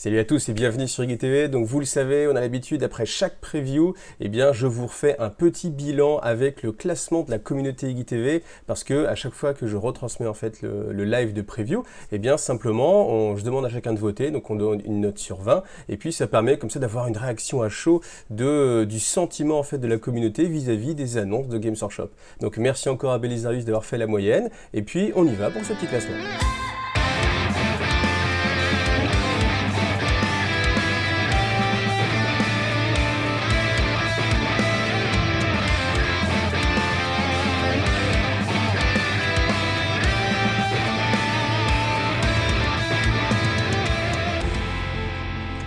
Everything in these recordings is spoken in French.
Salut à tous et bienvenue sur Iggy TV. Donc vous le savez, on a l'habitude, après chaque preview, eh bien, je vous refais un petit bilan avec le classement de la communauté Iggy TV parce que à chaque fois que je retransmets en fait le live de preview, eh bien simplement, je demande à chacun de voter, donc on donne une note sur 20 et puis ça permet comme ça d'avoir une réaction à chaud du sentiment en fait de la communauté vis-à-vis des annonces de Games Workshop. Donc merci encore à Belisarius d'avoir fait la moyenne et puis on y va pour ce petit classement.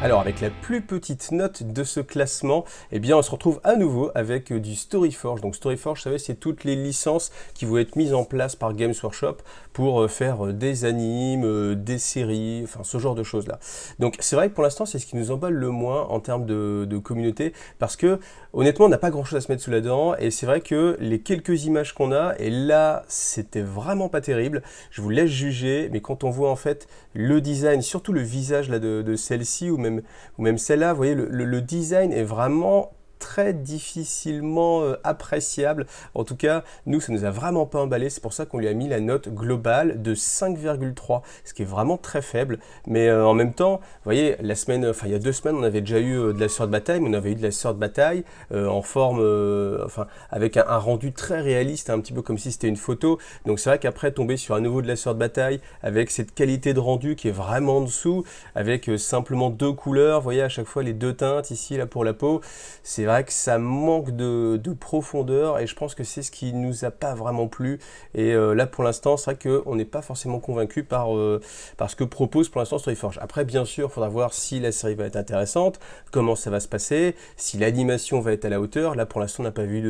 Alors avec la plus petite note de ce classement, eh bien on se retrouve à nouveau avec du Storyforge. Donc Storyforge, vous savez, c'est toutes les licences qui vont être mises en place par Games Workshop pour faire des animes, des séries, enfin ce genre de choses-là. Donc c'est vrai que pour l'instant, c'est ce qui nous emballe le moins en termes de communauté, parce que honnêtement, on n'a pas grand-chose à se mettre sous la dent, et c'est vrai que les quelques images qu'on a, et là, c'était vraiment pas terrible, je vous laisse juger, mais quand on voit en fait le design, surtout le visage là, de celle-ci, ou même celle-là, vous voyez, le design est vraiment très difficilement appréciable. En tout cas, nous, ça nous a vraiment pas emballé. C'est pour ça qu'on lui a mis la note globale de 5,3, ce qui est vraiment très faible. Mais en même temps, vous voyez, il y a 2 semaines, on avait déjà eu de la sword bataille, mais on avait eu de la sword bataille en forme, avec un rendu très réaliste, un petit peu comme si c'était une photo. Donc c'est vrai qu'après, tomber sur un nouveau de la sword bataille, avec cette qualité de rendu qui est vraiment en dessous, avec simplement 2 couleurs, vous voyez, à chaque fois les 2 teintes ici, là, pour la peau, c'est vrai que ça manque de profondeur et je pense que c'est ce qui nous a pas vraiment plu. Et là pour l'instant, c'est vrai qu'on n'est pas forcément convaincu par ce que propose pour l'instant Storyforge. Après, bien sûr, il faudra voir si la série va être intéressante, comment ça va se passer, si l'animation va être à la hauteur. Là pour l'instant, on n'a pas vu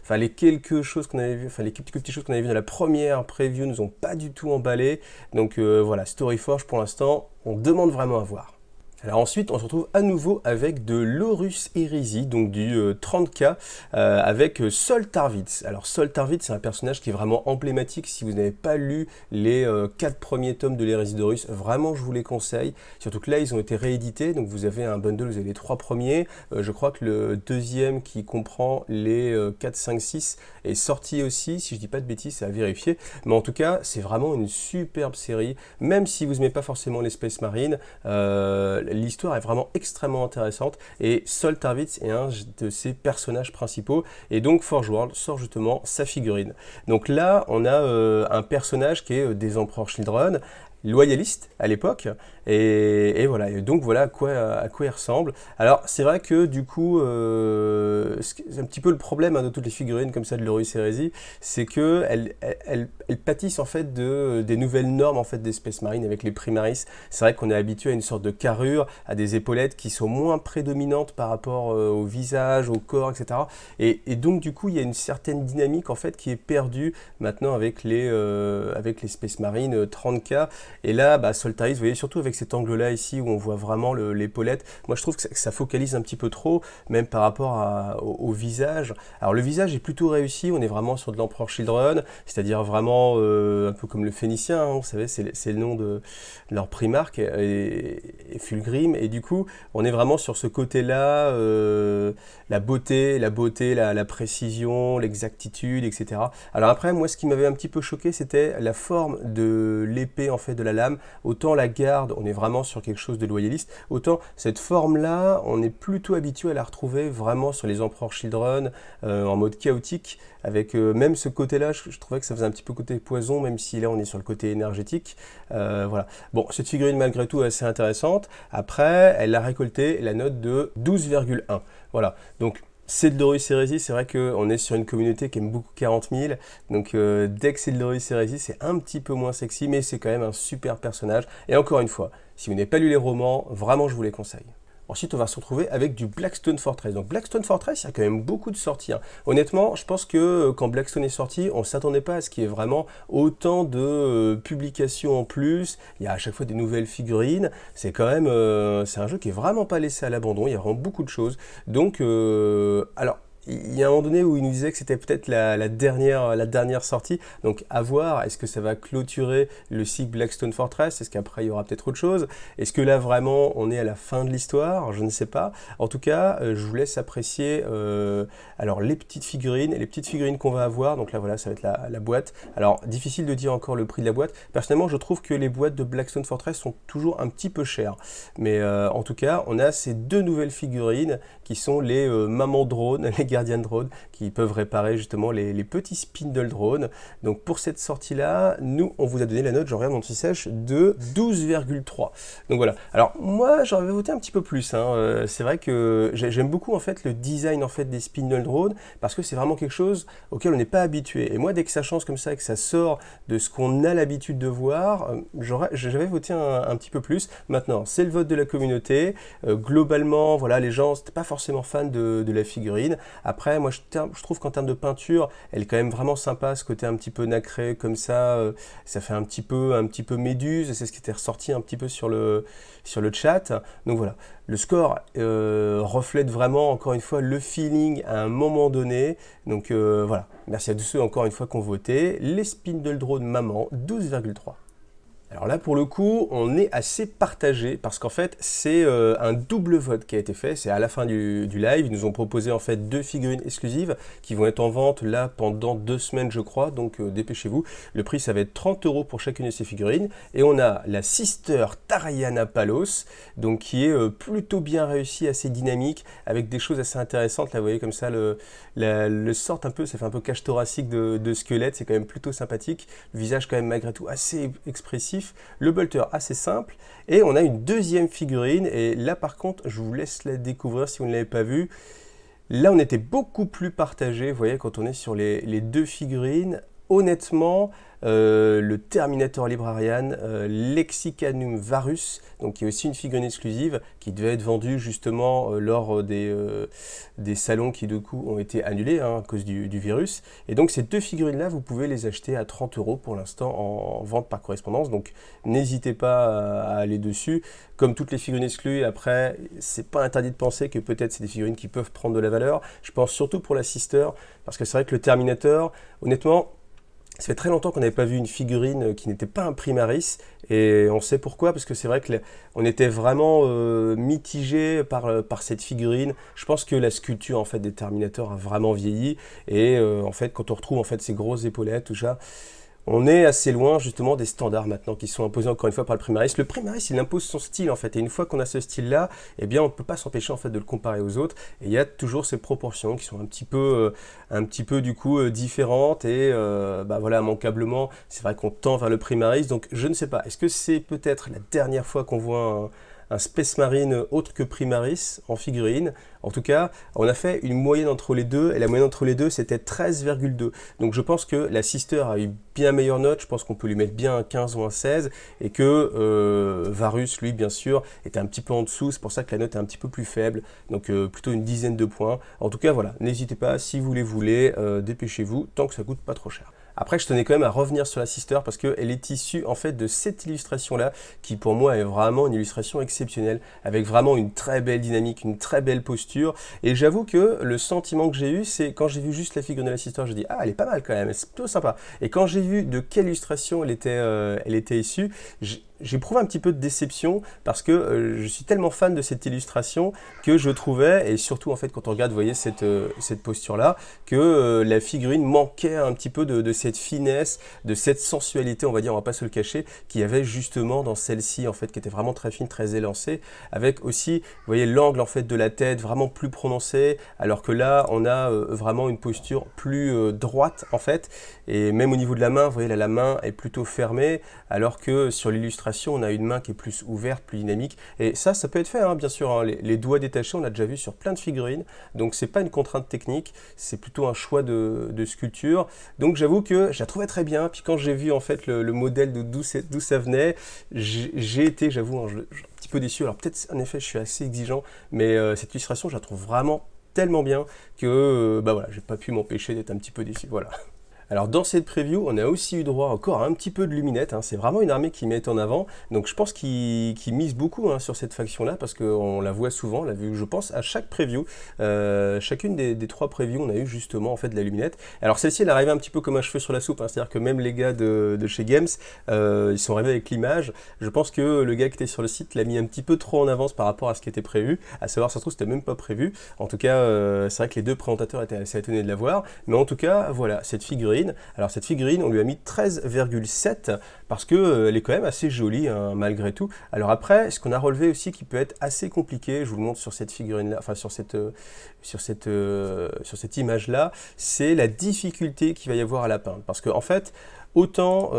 les quelques choses qu'on avait vu, enfin les quelques petites choses qu'on avait vues dans la première preview nous ont pas du tout emballé. Donc voilà, Storyforge pour l'instant, on demande vraiment à voir. Alors ensuite, on se retrouve à nouveau avec de l'Horus Heresy, donc du 30K, avec Sol Tarvitz. Alors Sol Tarvitz, c'est un personnage qui est vraiment emblématique. Si vous n'avez pas lu les 4 premiers tomes de l'Hérésie d'Horus, vraiment je vous les conseille. Surtout que là, ils ont été réédités, donc vous avez un bundle, vous avez les 3 premiers. Je crois que le deuxième qui comprend les 4, 5, 6 est sorti aussi, si je dis pas de bêtises, c'est à vérifier. Mais en tout cas, c'est vraiment une superbe série, même si vous n'aimez pas forcément les Space Marines. L'histoire est vraiment extrêmement intéressante et Sol Tarvitz est un de ses personnages principaux et donc Forge World sort justement sa figurine. Donc là, on a un personnage qui est des Empereurs Children, loyaliste à l'époque et voilà, et donc voilà à quoi il ressemble. Alors c'est vrai que du coup c'est un petit peu le problème de toutes les figurines comme ça de l'Horus Heresy, c'est que elles pâtissent en fait des nouvelles normes en fait des Space Marines avec les Primaris. C'est vrai qu'on est habitué à une sorte de carrure, à des épaulettes qui sont moins prédominantes par rapport au visage, au corps, etc. Et donc du coup il y a une certaine dynamique en fait qui est perdue maintenant avec les Space Marines 30K. Et là, Sol Tarvitz, vous voyez, surtout avec cet angle-là ici où on voit vraiment l'épaulette, moi je trouve que ça focalise un petit peu trop, même par rapport au visage. Alors le visage est plutôt réussi, on est vraiment sur de l'Empereur Children, c'est-à-dire vraiment un peu comme le Phénicien, hein, vous savez, c'est le nom de leur primarque, et Fulgrim, et du coup, on est vraiment sur ce côté-là, la beauté, la précision, l'exactitude, etc. Alors après, moi ce qui m'avait un petit peu choqué, c'était la forme de l'épée, en fait, de la lame. Autant la garde, on est vraiment sur quelque chose de loyaliste, autant cette forme-là, on est plutôt habitué à la retrouver vraiment sur les Empereurs Children, en mode chaotique, avec même ce côté-là, je trouvais que ça faisait un petit peu côté poison, même si là on est sur le côté énergétique. Voilà. Bon, cette figurine malgré tout est assez intéressante. Après, elle a récolté la note de 12,1. Voilà. Donc c'est de l'Horus Heresy, c'est vrai qu'on est sur une communauté qui aime beaucoup 40 000, donc dès que c'est de l'Horus Heresy, c'est un petit peu moins sexy, mais c'est quand même un super personnage. Et encore une fois, si vous n'avez pas lu les romans, vraiment je vous les conseille. Ensuite, on va se retrouver avec du Blackstone Fortress. Donc Blackstone Fortress, il y a quand même beaucoup de sorties, hein. Honnêtement, je pense que quand Blackstone est sorti, on ne s'attendait pas à ce qu'il y ait vraiment autant de publications en plus. Il y a à chaque fois des nouvelles figurines. C'est quand même, c'est un jeu qui est vraiment pas laissé à l'abandon. Il y a vraiment beaucoup de choses. Donc, alors, il y a un moment donné où il nous disait que c'était peut-être la dernière sortie. Donc à voir, est-ce que ça va clôturer le cycle Blackstone Fortress? Est-ce qu'après il y aura peut-être autre chose? Est-ce que là vraiment on est à la fin de l'histoire? Je ne sais pas. En tout cas, je vous laisse apprécier alors les petites figurines qu'on va avoir. Donc là voilà, ça va être la boîte. Alors difficile de dire encore le prix de la boîte. Personnellement, je trouve que les boîtes de Blackstone Fortress sont toujours un petit peu chères. Mais en tout cas, on a ces deux nouvelles figurines qui sont les mamans drones, les gardiens drones, qui peuvent réparer justement les petits spindle drones. Donc pour cette sortie-là, nous, on vous a donné la note, je regarde mon petit sèche, de 12,3. Donc voilà. Alors moi, j'aurais voté un petit peu plus. Hein. C'est vrai que j'aime beaucoup en fait le design en fait des spindle drones parce que c'est vraiment quelque chose auquel on n'est pas habitué. Et moi, dès que ça change comme ça et que ça sort de ce qu'on a l'habitude de voir, j'avais voté un petit peu plus. Maintenant, c'est le vote de la communauté. Globalement, voilà, les gens n'étaient pas forcément fans de la figurine. Après, moi, je trouve qu'en termes de peinture, elle est quand même vraiment sympa, ce côté un petit peu nacré comme ça. Ça fait un petit peu méduse. C'est ce qui était ressorti un petit peu sur le chat. Donc voilà, le score reflète vraiment, encore une fois, le feeling à un moment donné. Donc voilà, merci à tous ceux, encore une fois, qui ont voté. Les Spindle Drone Maman, 12,3. Alors là, pour le coup, on est assez partagé parce qu'en fait, c'est un double vote qui a été fait. C'est à la fin du live. Ils nous ont proposé en fait deux figurines exclusives qui vont être en vente là pendant 2 semaines, je crois. Donc dépêchez-vous. Le prix, ça va être 30 € pour chacune de ces figurines. Et on a la Sister Tariana Palos, donc qui est plutôt bien réussie, assez dynamique, avec des choses assez intéressantes. Là, vous voyez comme ça, le sort un peu, ça fait un peu cage thoracique de squelette. C'est quand même plutôt sympathique. Le visage quand même malgré tout assez expressif. Le bolter assez simple, et on a une deuxième figurine, et là par contre je vous laisse la découvrir si vous ne l'avez pas vue. Là on était beaucoup plus partagé, vous voyez, quand on est sur les deux figurines. Honnêtement, le Terminator Librarian, Lexicanum Varus, donc qui est aussi une figurine exclusive, qui devait être vendue justement lors des salons qui du coup ont été annulés à cause du virus. Et donc ces deux figurines-là, vous pouvez les acheter à 30 € pour l'instant en vente par correspondance. Donc n'hésitez pas à aller dessus. Comme toutes les figurines exclues, après, c'est pas interdit de penser que peut-être c'est des figurines qui peuvent prendre de la valeur. Je pense surtout pour la Sister, parce que c'est vrai que le Terminator, honnêtement, ça fait très longtemps qu'on n'avait pas vu une figurine qui n'était pas un Primaris, et on sait pourquoi, parce que c'est vrai qu'on était vraiment mitigé par cette figurine. Je pense que la sculpture en fait des Terminators a vraiment vieilli, et en fait quand on retrouve en fait ces grosses épaulettes, tout ça, on est assez loin justement des standards maintenant qui sont imposés encore une fois par le Primaris. Le Primaris, il impose son style en fait, et une fois qu'on a ce style-là, eh bien on ne peut pas s'empêcher en fait de le comparer aux autres. Et il y a toujours ces proportions qui sont un petit peu du coup différentes, et bah voilà, immanquablement, c'est vrai qu'on tend vers le Primaris. Donc je ne sais pas, est-ce que c'est peut-être la dernière fois qu'on voit un Space Marine autre que Primaris en figurine? En tout cas, on a fait une moyenne entre les deux, et la moyenne entre les deux, c'était 13,2. Donc je pense que la Sister a eu bien meilleure note, je pense qu'on peut lui mettre bien un 15 ou un 16, et que Varus, lui, bien sûr, était un petit peu en dessous, c'est pour ça que la note est un petit peu plus faible, donc plutôt une dizaine de points. En tout cas, voilà, n'hésitez pas, si vous les voulez, dépêchez-vous, tant que ça coûte pas trop cher. Après, je tenais quand même à revenir sur la Sister parce qu'elle est issue en fait de cette illustration-là, qui pour moi est vraiment une illustration exceptionnelle, avec vraiment une très belle dynamique, une très belle posture. Et j'avoue que le sentiment que j'ai eu, c'est quand j'ai vu juste la figurine de la Sister, je dis ah, elle est pas mal quand même, c'est plutôt sympa. Et quand j'ai vu de quelle illustration elle était issue, j'ai éprouvé un petit peu de déception parce que je suis tellement fan de cette illustration que je trouvais, et surtout en fait quand on regarde, vous voyez cette posture-là, que la figurine manquait un petit peu de cette finesse, de cette sensualité, on va dire, on va pas se le cacher, qu'il y avait justement dans celle-ci en fait, qui était vraiment très fine, très élancée, avec aussi, vous voyez, l'angle en fait de la tête vraiment plus prononcé, alors que là on a vraiment une posture plus droite en fait, et même au niveau de la main, vous voyez là, la main est plutôt fermée, alors que sur l'illustration on a une main qui est plus ouverte, plus dynamique, et ça peut être fait, hein, bien sûr, hein. Les doigts détachés, on l'a déjà vu sur plein de figurines, donc c'est pas une contrainte technique, c'est plutôt un choix de sculpture. Donc j'avoue que je la trouvais très bien, puis quand j'ai vu en fait le modèle d'où ça venait, j'ai été, j'avoue, un petit peu déçu. Alors peut-être en effet je suis assez exigeant, mais cette illustration je la trouve vraiment tellement bien que bah voilà, j'ai pas pu m'empêcher d'être un petit peu déçu, voilà. Alors dans cette preview, on a aussi eu droit encore à un petit peu de luminette, hein. C'est vraiment une armée qui met en avant, donc je pense qu'ils misent beaucoup hein, sur cette faction-là, parce qu'on la voit souvent, on l'a vu je pense à chaque preview. Chacune des 3 previews, on a eu justement en fait de la luminette. Alors celle-ci elle arrivait un petit peu comme un cheveu sur la soupe, hein. C'est-à-dire que même les gars de chez Games, ils sont arrivés avec l'image. Je pense que le gars qui était sur le site l'a mis un petit peu trop en avance par rapport à ce qui était prévu, à savoir ça se trouve c'était même pas prévu. En tout cas, c'est vrai que les 2 présentateurs étaient assez étonnés de la voir, mais en tout cas, voilà, cette figurine. Alors cette figurine, on lui a mis 13,7 parce que elle est quand même assez jolie hein, malgré tout. Alors après, ce qu'on a relevé aussi qui peut être assez compliqué, je vous le montre sur cette figurine-là, enfin sur cette image-là, c'est la difficulté qu'il va y avoir à la peindre. Parce que en fait, autant,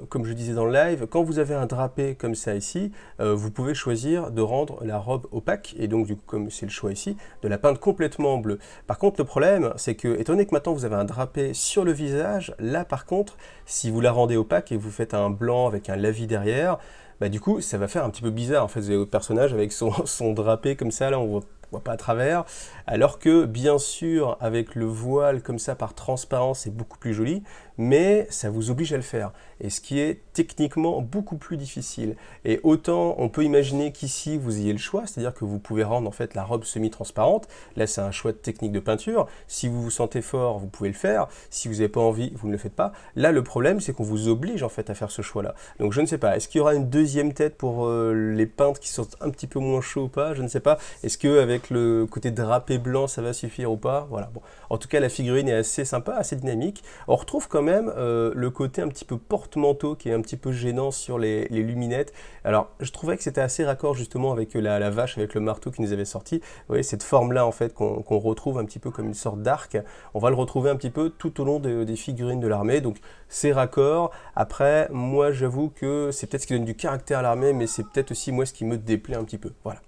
comme je disais dans le live, quand vous avez un drapé comme ça ici, vous pouvez choisir de rendre la robe opaque, et donc du coup, comme c'est le choix ici, de la peindre complètement en bleu. Par contre, le problème, c'est que, étant donné que maintenant vous avez un drapé sur le visage, là par contre, si vous la rendez opaque et que vous faites un blanc avec un lavis derrière, bah du coup, ça va faire un petit peu bizarre. En fait, vous avez votre personnage avec son drapé comme ça, là, on voit pas à travers, alors que bien sûr avec le voile comme ça par transparence c'est beaucoup plus joli, mais ça vous oblige à le faire, et ce qui est techniquement beaucoup plus difficile. Et autant on peut imaginer qu'ici vous ayez le choix, c'est-à-dire que vous pouvez rendre en fait la robe semi-transparente, là c'est un choix de technique de peinture, si vous vous sentez fort vous pouvez le faire, si vous n'avez pas envie vous ne le faites pas. Là le problème c'est qu'on vous oblige en fait à faire ce choix là, donc je ne sais pas, est-ce qu'il y aura une deuxième tête pour les peintres qui sont un petit peu moins chauds ou pas, je ne sais pas, est-ce que avec le côté drapé blanc ça va suffire ou pas, voilà. Bon, en tout cas la figurine est assez sympa, assez dynamique. On retrouve quand même le côté un petit peu porte-manteau qui est un petit peu gênant sur les luminettes. Alors je trouvais que c'était assez raccord justement avec la vache avec le marteau qui nous avait sorti. Vous voyez cette forme là en fait qu'on retrouve un petit peu comme une sorte d'arc, on va le retrouver un petit peu tout au long des figurines de l'armée, donc c'est raccord. Après moi j'avoue que c'est peut-être ce qui donne du caractère à l'armée, mais c'est peut-être aussi moi ce qui me déplaît un petit peu, voilà.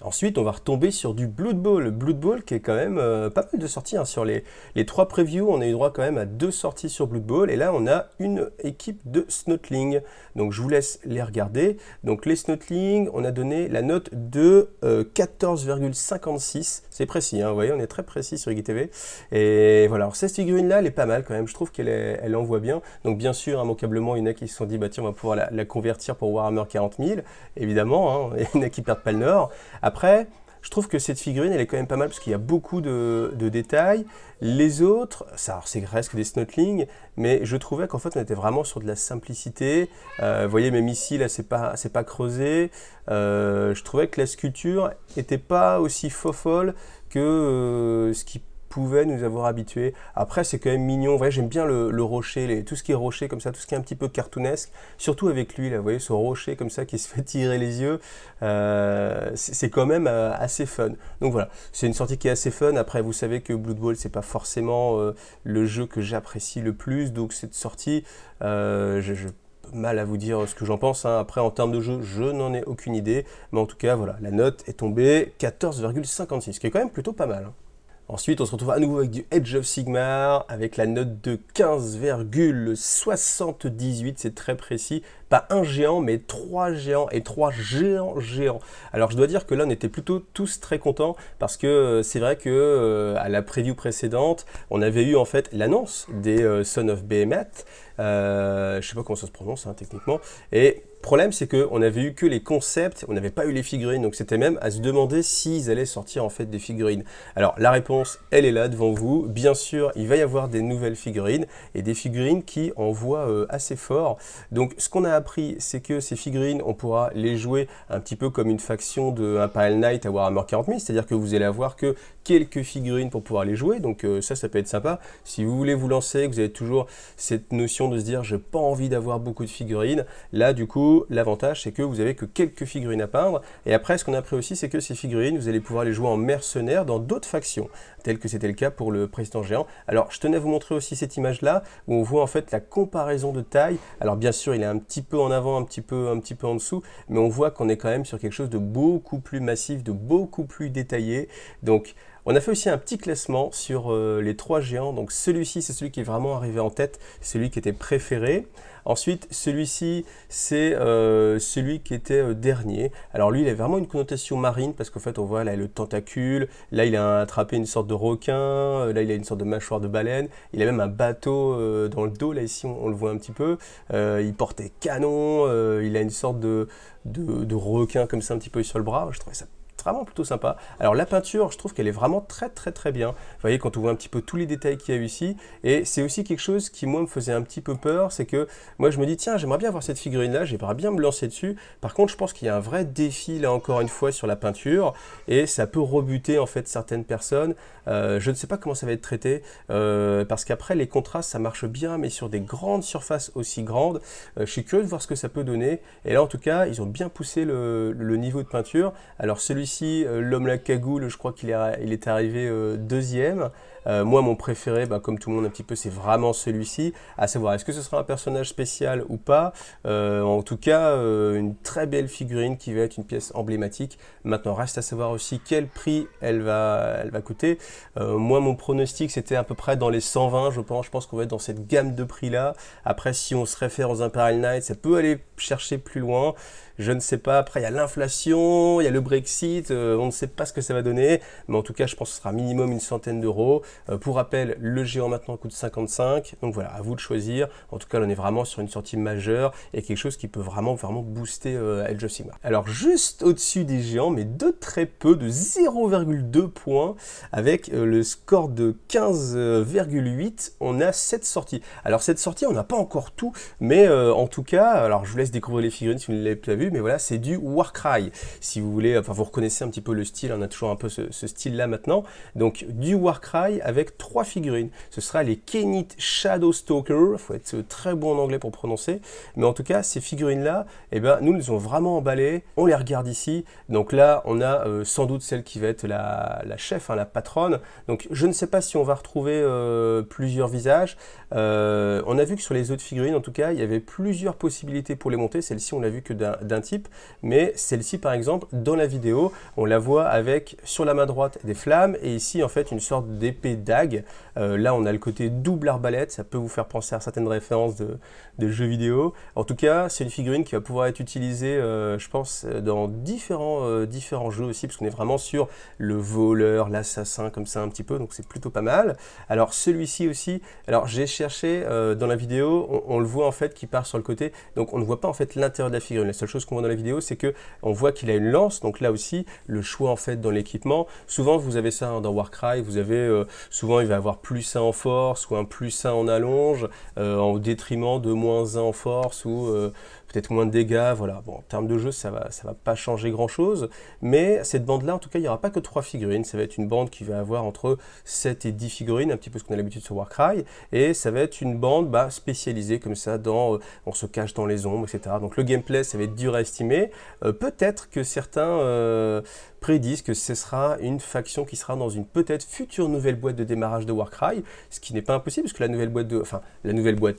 Ensuite, on va retomber sur du Blood Bowl. Blood Bowl qui est quand même pas mal de sorties. Hein. Sur les 3 previews, on a eu droit quand même à 2 sorties sur Blood Bowl. Et là, on a une équipe de Snotling. Donc, je vous laisse les regarder. Donc, les Snotling, on a donné la note de 14,56. C'est précis, hein, vous voyez, on est très précis sur IGTV. Et voilà, alors cette figurine-là, elle est pas mal quand même. Je trouve qu'elle envoie bien. Donc, bien sûr, immanquablement, il y en a qui se sont dit, bah tiens, on va pouvoir la convertir pour Warhammer 40 000. Évidemment, hein, il y en a qui perdent pas le nord. Après, je trouve que cette figurine, elle est quand même pas mal parce qu'il y a beaucoup de détails. Les autres, c'est presque des Snotling, mais je trouvais qu'en fait, on était vraiment sur de la simplicité. Vous voyez, même ici, là, c'est pas creusé. Je trouvais que la sculpture n'était pas aussi fofolle que ce qui pouvait nous avoir habitués. Après, c'est quand même mignon. Ouais, j'aime bien le rocher, tout ce qui est rocher comme ça, tout ce qui est un petit peu cartoonesque. Surtout avec lui, là, vous voyez, ce rocher comme ça qui se fait tirer les yeux. C'est quand même assez fun. Donc voilà, c'est une sortie qui est assez fun. Après, vous savez que Blood Bowl, c'est pas forcément le jeu que j'apprécie le plus. Donc cette sortie, je mal à vous dire ce que j'en pense, hein. Après en termes de jeu je n'en ai aucune idée, mais en tout cas voilà, la note est tombée 14,56, ce qui est quand même plutôt pas mal, hein. Ensuite, on se retrouve à nouveau avec du Age of Sigmar, avec la note de 15,78, c'est très précis. Pas un géant, mais 3 géants, et 3 géants. Alors, je dois dire que là, on était plutôt tous très contents, parce que c'est vrai que à la preview précédente, on avait eu en fait l'annonce des Son of Behemoth. Je sais pas comment ça se prononce, hein, techniquement. Et le problème, c'est qu'on n'avait eu que les concepts, on n'avait pas eu les figurines, donc c'était même à se demander s'ils allaient sortir en fait des figurines. Alors la réponse, elle est là devant vous. Bien sûr, il va y avoir des nouvelles figurines, et des figurines qui envoient assez fort. Donc ce qu'on a appris, c'est que ces figurines, on pourra les jouer un petit peu comme une faction de Imperial Knight à Warhammer 40 000, c'est-à-dire que vous allez avoir que quelques figurines pour pouvoir les jouer, donc ça peut être sympa. Si vous voulez vous lancer, que vous avez toujours cette notion de se dire j'ai pas envie d'avoir beaucoup de figurines, là du coup l'avantage c'est que vous avez que quelques figurines à peindre, et après ce qu'on a appris aussi c'est que ces figurines vous allez pouvoir les jouer en mercenaires dans d'autres factions, tel que c'était le cas pour le président géant. Alors je tenais à vous montrer aussi cette image là où on voit en fait la comparaison de taille. Alors bien sûr il est un petit peu en avant, un petit peu en dessous, mais on voit qu'on est quand même sur quelque chose de beaucoup plus massif, de beaucoup plus détaillé. Donc On a fait aussi un petit classement sur les 3 géants. Donc celui-ci, c'est celui qui est vraiment arrivé en tête, celui qui était préféré. Ensuite, celui-ci, c'est celui qui était dernier. Alors lui, il a vraiment une connotation marine parce qu'en fait, on voit là le tentacule, là il a attrapé une sorte de requin, là il a une sorte de mâchoire de baleine, il a même un bateau dans le dos, là ici on le voit un petit peu. Il porte des canons, il a une sorte de requin comme ça un petit peu sur le bras. Je trouvais ça vraiment plutôt sympa. Alors la peinture, je trouve qu'elle est vraiment très bien. Vous voyez, quand on voit un petit peu tous les détails qu'il y a ici, et c'est aussi quelque chose qui moi me faisait un petit peu peur, c'est que moi je me dis tiens, j'aimerais bien avoir cette figurine là, j'aimerais bien me lancer dessus. Par contre, je pense qu'il y a un vrai défi là encore une fois sur la peinture, et ça peut rebuter en fait certaines personnes. Je ne sais pas comment ça va être traité, parce qu'après les contrastes ça marche bien, mais sur des grandes surfaces aussi grandes, je suis curieux de voir ce que ça peut donner. Et là en tout cas, ils ont bien poussé le niveau de peinture. Alors celui-ci, l'homme la cagoule, je crois qu'il est arrivé deuxième. Moi, mon préféré, comme tout le monde un petit peu, c'est vraiment celui-ci. À savoir, est-ce que ce sera un personnage spécial ou pas? En tout cas, une très belle figurine qui va être une pièce emblématique. Maintenant, reste à savoir aussi quel prix elle va coûter. Moi, mon pronostic, c'était à peu près dans les 120, je pense. Je pense qu'on va être dans cette gamme de prix-là. Après, si on se réfère aux Imperial Knights, ça peut aller chercher plus loin. Je ne sais pas. Après, il y a l'inflation, il y a le Brexit. On ne sait pas ce que ça va donner. Mais en tout cas, je pense que ce sera minimum une centaine d'euros. Pour rappel, le géant maintenant coûte 55. Donc voilà, à vous de choisir. En tout cas, on est vraiment sur une sortie majeure et quelque chose qui peut vraiment booster Age of Sigmar. Alors, juste au-dessus des géants, mais de très peu, de 0,2 points, avec le score de 15,8, on a cette sortie. Alors, cette sortie, on n'a pas encore tout, mais en tout cas, alors je vous laisse découvrir les figurines si vous ne l'avez pas vu, mais voilà, c'est du Warcry. Si vous voulez, enfin, vous reconnaissez un petit peu le style, on a toujours un peu ce style-là maintenant. Donc, du Warcry avec 3 figurines. Ce sera les Khainit Shadowstalker. Il faut être très bon en anglais pour prononcer. Mais en tout cas, ces figurines-là, eh ben, nous les ont vraiment emballées. On les regarde ici. Donc là, on a sans doute celle qui va être la chef, hein, la patronne. Donc, je ne sais pas si on va retrouver plusieurs visages. On a vu que sur les autres figurines, en tout cas, il y avait plusieurs possibilités pour les monter. Celle-ci, on l'a vu que d'un type. Mais celle-ci, par exemple, dans la vidéo, on la voit avec, sur la main droite, des flammes. Et ici, en fait, une sorte d'épée dague. Là, on a le côté double arbalète. Ça peut vous faire penser à certaines références de jeux vidéo. En tout cas, c'est une figurine qui va pouvoir être utilisée, je pense, dans différents jeux aussi, parce qu'on est vraiment sur le voleur, l'assassin, comme ça un petit peu. Donc, c'est plutôt pas mal. Alors, celui-ci aussi, alors j'ai cherché dans la vidéo, on le voit en fait qui part sur le côté. Donc, on ne voit pas en fait l'intérieur de la figurine. La seule chose qu'on voit dans la vidéo, c'est que on voit qu'il a une lance. Donc là aussi, le choix en fait dans l'équipement. Souvent, vous avez ça hein, dans Warcry. Vous avez souvent, il va avoir plus 1 en force ou un plus 1 en allonge, au détriment de moins 1 en force ou peut-être moins de dégâts. Voilà. Bon, en termes de jeu, ça va pas changer grand-chose. Mais cette bande-là, en tout cas, il n'y aura pas que 3 figurines. Ça va être une bande qui va avoir entre 7 et 10 figurines, un petit peu ce qu'on a l'habitude sur Warcry. Et ça va être une bande spécialisée comme ça dans on se cache dans les ombres, etc. Donc le gameplay, ça va être dur à estimer. Peut-être que certains prédisent que ce sera une faction qui sera dans une peut-être future nouvelle boîte de démarrage de Warcry, ce qui n'est pas impossible parce que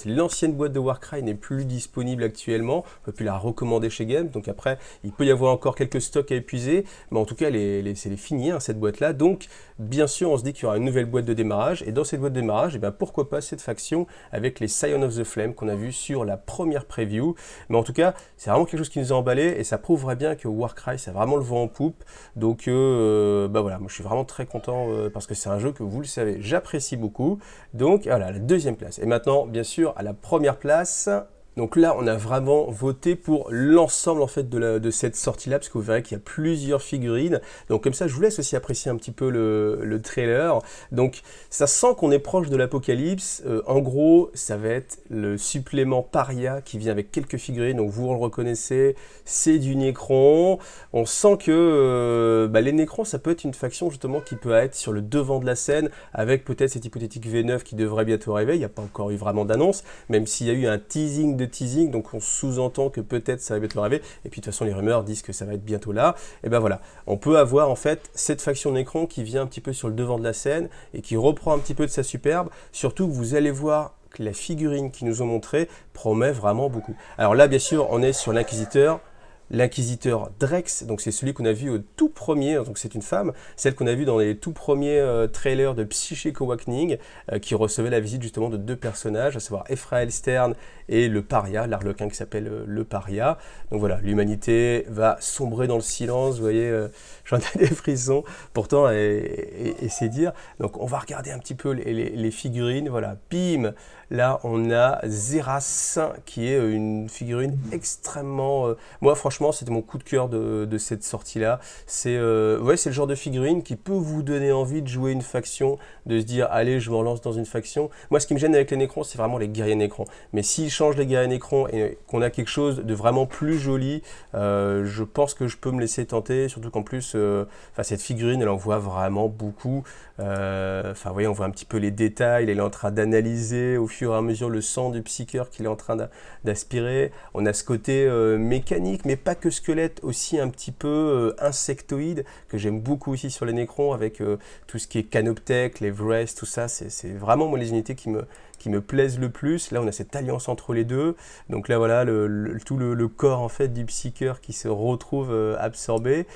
l'ancienne boîte de Warcry n'est plus disponible actuellement, on ne peut plus la recommander chez Game, donc après il peut y avoir encore quelques stocks à épuiser, mais en tout cas c'est fini hein, cette boîte là, donc bien sûr on se dit qu'il y aura une nouvelle boîte de démarrage, et dans cette boîte de démarrage, pourquoi pas cette faction avec les Scion of the Flame qu'on a vu sur la première preview, mais en tout cas c'est vraiment quelque chose qui nous a emballé, et ça prouverait bien que Warcry ça a vraiment le vent en poupe. Donc voilà, moi je suis vraiment très content parce que c'est un jeu que vous le savez, j'apprécie beaucoup. Donc voilà, la 2e place. Et maintenant, bien sûr, à la 1re place. Donc là, on a vraiment voté pour l'ensemble en fait de cette sortie-là, parce que vous verrez qu'il y a plusieurs figurines. Donc comme ça, je vous laisse aussi apprécier un petit peu le trailer. Donc ça sent qu'on est proche de l'apocalypse. En gros, ça va être le supplément Paria qui vient avec quelques figurines. Donc vous le reconnaissez, c'est du Necron. On sent que les Necrons, ça peut être une faction justement qui peut être sur le devant de la scène, avec peut-être cette hypothétique V9 qui devrait bientôt arriver. Il n'y a pas encore eu vraiment d'annonce, même s'il y a eu un teasing, donc on sous-entend que peut-être ça va bientôt arriver, et puis de toute façon les rumeurs disent que ça va être bientôt là, et ben voilà, on peut avoir en fait cette faction Necron qui vient un petit peu sur le devant de la scène, et qui reprend un petit peu de sa superbe, surtout que vous allez voir que la figurine qu'ils nous ont montrée promet vraiment beaucoup. Alors là bien sûr on est sur l'Inquisiteur. l'inquisiteur Drex, donc c'est celui qu'on a vu au tout premier, donc c'est une femme, celle qu'on a vu dans les tout premiers trailers de Psychic Awakening, qui recevait la visite justement de deux personnages, à savoir Ephrael Stern et le Paria, l'arlequin qui s'appelle le Paria. Donc voilà, l'humanité va sombrer dans le silence, vous voyez, j'en ai des frissons, pourtant, et c'est dire. Donc on va regarder un petit peu les figurines, voilà, bim, là on a Zeras, qui est une figurine extrêmement... moi franchement c'était mon coup de cœur de cette sortie là. C'est ouais, c'est le genre de figurine qui peut vous donner envie de jouer une faction, de se dire allez je me relance dans une faction. Moi ce qui me gêne avec les Necrons c'est vraiment les guerriers Necrons. Mais s'ils changent les guerriers Necrons et qu'on a quelque chose de vraiment plus joli, je pense que je peux me laisser tenter, surtout qu'en plus cette figurine elle en voit vraiment beaucoup. Vous voyez, on voit un petit peu les détails, il est en train d'analyser au fur et à mesure le sang du psycheur qu'il est en train d'aspirer. On a ce côté mécanique, mais pas que squelette, aussi un petit peu insectoïde, que j'aime beaucoup aussi sur les Necrons, avec tout ce qui est Canoptech, les Vrest, tout ça, c'est vraiment moi les unités qui me plaisent le plus. Là on a cette alliance entre les deux, donc là voilà tout le corps en fait du psycheur qui se retrouve absorbé.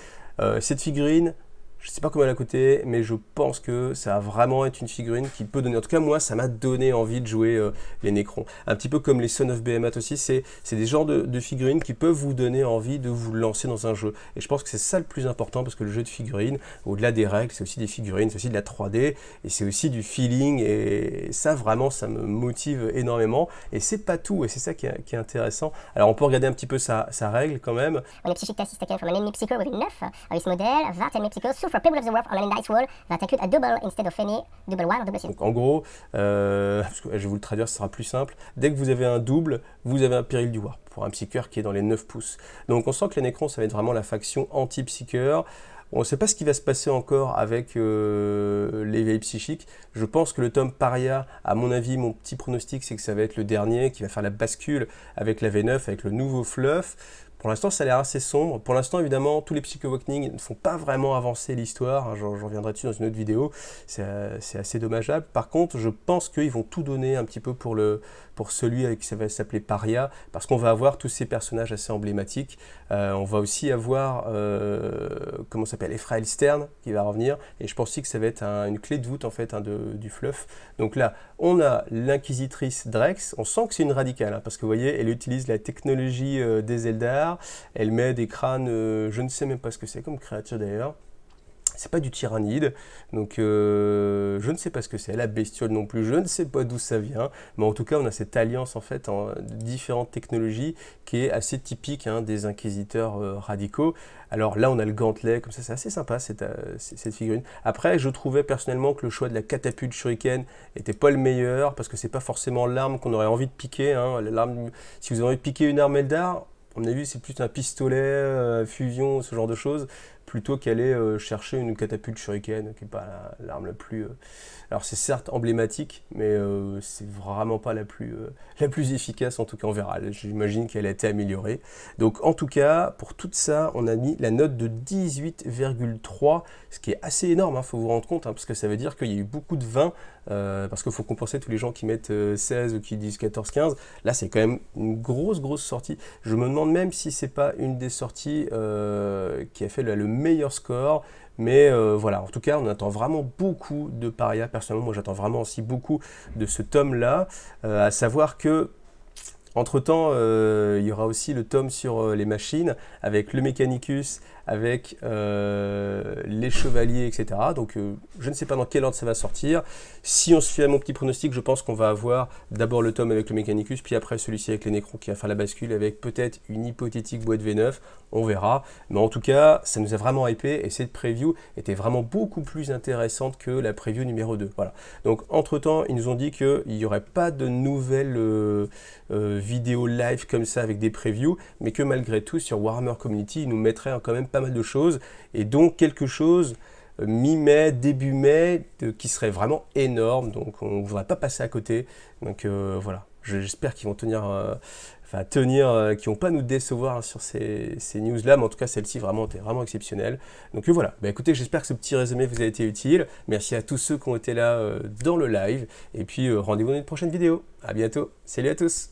Cette figurine, je ne sais pas comment elle a coûté, mais je pense que ça va vraiment être une figurine qui peut donner... En tout cas, moi, ça m'a donné envie de jouer les Necrons. Un petit peu comme les Son of Behemoth aussi, c'est des genres de figurines qui peuvent vous donner envie de vous lancer dans un jeu. Et je pense que c'est ça le plus important, parce que le jeu de figurines, au-delà des règles, c'est aussi des figurines, c'est aussi de la 3D, et c'est aussi du feeling, et ça, vraiment, ça me motive énormément. Et c'est pas tout, et c'est ça qui est intéressant. Alors, on peut regarder un petit peu sa règle, quand même. When a psychic test is taken from an enemy psycho with enough of this model, that enemy psycho suffer people of the world on an dice roll that include a double instead of any double one or double zero. Donc en gros, parce que je vais vous le traduire, ce sera plus simple. Dès que vous avez un double, vous avez un péril du war pour un psycheur qui est dans les 9 pouces. Donc on sent que les Necrons, ça va être vraiment la faction anti-psycheur. On ne sait pas ce qui va se passer encore avec l'éveil psychique. Je pense que le tome Paria, à mon avis, mon petit pronostic, c'est que ça va être le dernier qui va faire la bascule avec la V9, avec le nouveau fluff. Pour l'instant, ça a l'air assez sombre. Pour l'instant, évidemment, tous les Psychic Awakening ne font pas vraiment avancer l'histoire. J'en reviendrai dessus dans une autre vidéo. C'est assez dommageable. Par contre, je pense qu'ils vont tout donner un petit peu pour celui qui va s'appeler Paria, parce qu'on va avoir tous ces personnages assez emblématiques. On va aussi avoir, comment ça s'appelle, Ephrael Stern qui va revenir. Et je pense aussi que ça va être une clé de voûte en fait du fluff. Donc là, on a l'inquisitrice Drex. On sent que c'est une radicale, hein, parce que vous voyez, elle utilise la technologie des Eldar. Elle met des crânes, je ne sais même pas ce que c'est comme créature d'ailleurs. C'est pas du tyrannide, donc je ne sais pas ce que c'est. La bestiole non plus, je ne sais pas d'où ça vient. Mais en tout cas, on a cette alliance en fait de différentes technologies qui est assez typique des inquisiteurs radicaux. Alors là, on a le gantelet, comme ça, c'est assez sympa cette figurine. Après, je trouvais personnellement que le choix de la catapulte shuriken était pas le meilleur, parce que c'est pas forcément l'arme qu'on aurait envie de piquer. Si vous avez envie de piquer une arme Eldar, on a vu, c'est plus un pistolet, fusion, ce genre de choses, plutôt qu'aller chercher une catapulte shuriken, qui n'est pas l'arme la plus... Alors c'est certes emblématique, mais c'est vraiment pas la plus efficace, en tout cas on verra. J'imagine qu'elle a été améliorée. Donc en tout cas, pour tout ça, on a mis la note de 18,3, ce qui est assez énorme, il faut vous rendre compte, parce que ça veut dire qu'il y a eu beaucoup de 20, parce qu'il faut compenser tous les gens qui mettent 16 ou qui disent 14-15. Là c'est quand même une grosse sortie. Je me demande même si c'est pas une des sorties qui a fait le meilleur score. Mais voilà, en tout cas, on attend vraiment beaucoup de Paria. Personnellement, moi, j'attends vraiment aussi beaucoup de ce tome-là. À savoir que, entre-temps, il y aura aussi le tome sur les machines, avec le Mechanicus, avec les chevaliers, etc. Donc, je ne sais pas dans quel ordre ça va sortir. Si on se fie à mon petit pronostic, je pense qu'on va avoir d'abord le tome avec le Mechanicus, puis après celui-ci avec les Necrons qui va faire la bascule, avec peut-être une hypothétique boîte V9. On verra. Mais en tout cas, ça nous a vraiment hypé, et cette preview était vraiment beaucoup plus intéressante que la preview numéro 2. Voilà. Donc, entre-temps, ils nous ont dit qu'il n'y aurait pas de nouvelles vidéos live comme ça avec des previews, mais que malgré tout, sur Warhammer Community, ils nous mettraient quand même pas mal de choses, et donc quelque chose mi-mai, début mai, qui serait vraiment énorme, donc on ne voudrait pas passer à côté. Donc voilà, j'espère qu'ils vont tenir, qu'ils vont pas nous décevoir sur ces news-là, mais en tout cas celle-ci vraiment était vraiment exceptionnelle. Donc voilà, écoutez, j'espère que ce petit résumé vous a été utile. Merci à tous ceux qui ont été là dans le live, et puis rendez-vous dans une prochaine vidéo. À bientôt, salut à tous.